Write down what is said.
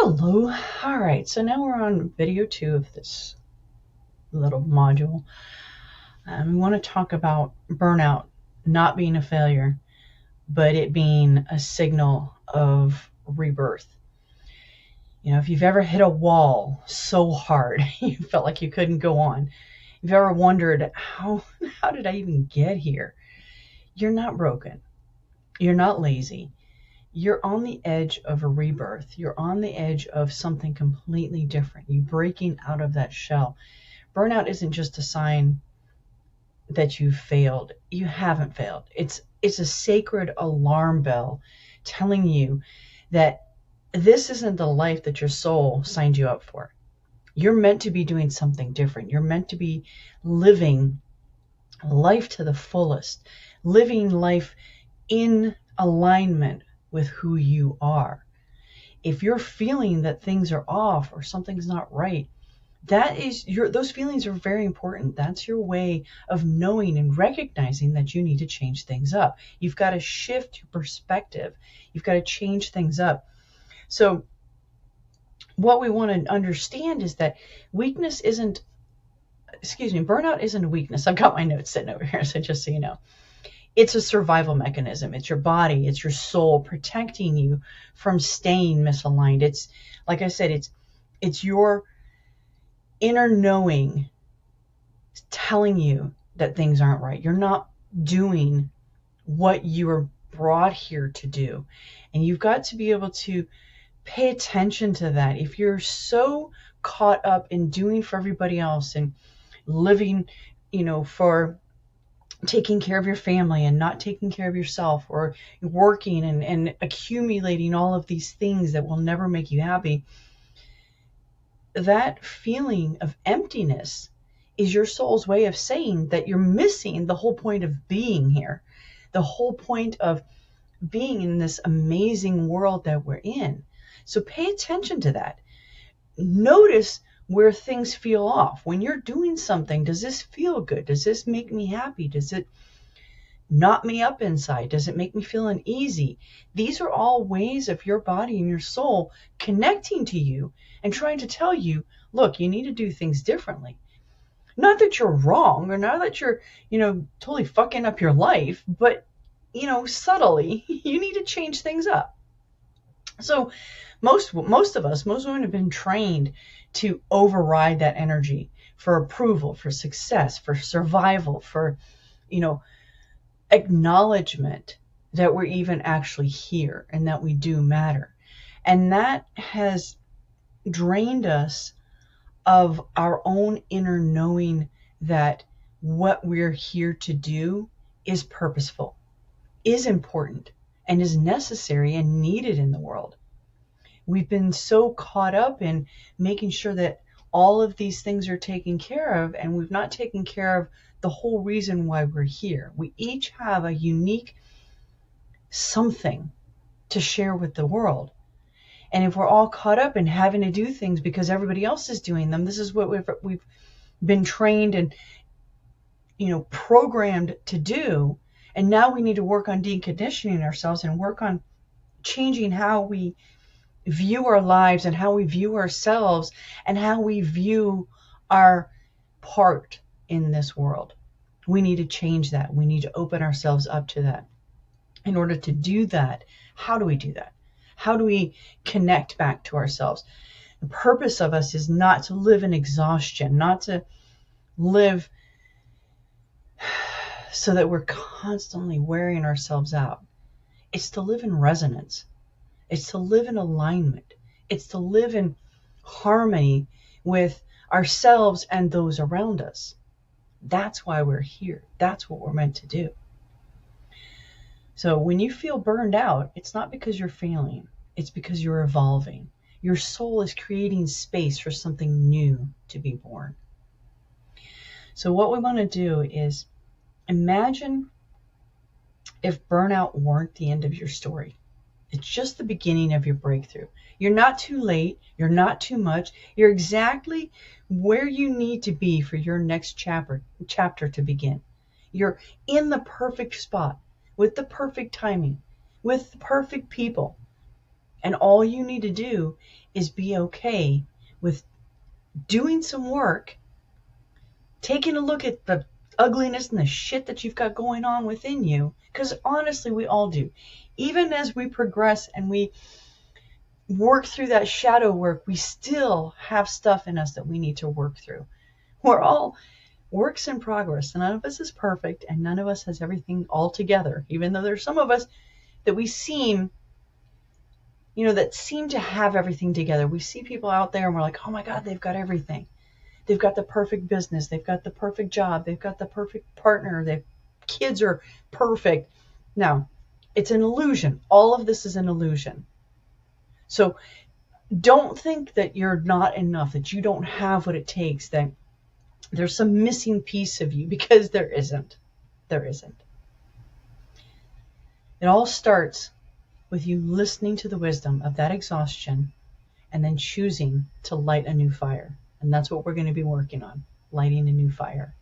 Hello. All right, so now we're on video 2 of this little module. We want to talk about burnout not being a failure, but it being a signal of rebirth. You know, if you've ever hit a wall so hard you felt like you couldn't go on, you've ever wondered, how did I even get here? You're not broken. You're not lazy. You're on the edge of a rebirth. You're on the edge of something completely different. You breaking out of that shell. Burnout isn't just a sign that you've failed. You haven't failed. It's a sacred alarm bell telling you that this isn't the life that your soul signed you up for. You're meant to be doing something different. You're meant to be living life to the fullest, living life in alignment with who you are. If you're feeling that things are off or something's not right, those feelings are very important. That's your way of knowing and recognizing that you need to change things up. You've got to shift your perspective. You've got to change things up. So what we want to understand is that burnout isn't a weakness. I've got my notes sitting over here, so just so you know. It's a survival mechanism. It's your body, it's your soul protecting you from staying misaligned. It's, like I said, it's your inner knowing telling you that things aren't right. You're not doing what you were brought here to do. And you've got to be able to pay attention to that. If you're so caught up in doing for everybody else and living, for taking care of your family and not taking care of yourself, or working and accumulating all of these things that will never make you happy, that feeling of emptiness is your soul's way of saying that you're missing the whole point of being here, the whole point of being in this amazing world that we're in. So pay attention to that. Notice where things feel off. When you're doing something, does this feel good? Does this make me happy? Does it knot me up inside? Does it make me feel uneasy? These are all ways of your body and your soul connecting to you and trying to tell you, look, you need to do things differently. Not that you're wrong, or not that you're, totally fucking up your life, but, subtly, you need to change things up. So most women have been trained to override that energy for approval, for success, for survival, for, acknowledgement that we're even actually here and that we do matter. And that has drained us of our own inner knowing that what we're here to do is purposeful, is important, and is necessary and needed in the world. We've been so caught up in making sure that all of these things are taken care of, and we've not taken care of the whole reason why we're here. We each have a unique something to share with the world. And if we're all caught up in having to do things because everybody else is doing them, this is what we've been trained and, programmed to do. And now we need to work on deconditioning ourselves and work on changing how we view our lives and how we view ourselves and how we view our part in this world. We need to change that. We need to open ourselves up to that. In order to do that, how do we do that? How do we connect back to ourselves? The purpose of us is not to live in exhaustion, not to live so that we're constantly wearing ourselves out. It's to live in resonance. It's to live in alignment. It's to live in harmony with ourselves and those around us. That's why we're here. That's what we're meant to do. So when you feel burned out, it's not because you're failing. It's because you're evolving. Your soul is creating space for something new to be born. So what we want to do is imagine if burnout weren't the end of your story. It's just the beginning of your breakthrough. You're not too late. You're not too much. You're exactly where you need to be for your next chapter to begin. You're in the perfect spot, with the perfect timing, with the perfect people. And all you need to do is be okay with doing some work, taking a look at the ugliness and the shit that you've got going on within you. Because honestly, we all do. Even as we progress and we work through that shadow work, we still have stuff in us that we need to work through. We're all works in progress. None of us is perfect, and none of us has everything all together, even though there's some of us that we seem, that seem to have everything together. We see people out there and we're like, oh my God, they've got everything. They've got the perfect business. They've got the perfect job. They've got the perfect partner. Their kids are perfect. No, it's an illusion. All of this is an illusion. So don't think that you're not enough, that you don't have what it takes, that there's some missing piece of you, because there isn't. There isn't. It all starts with you listening to the wisdom of that exhaustion and then choosing to light a new fire. And that's what we're going to be working on, lighting a new fire.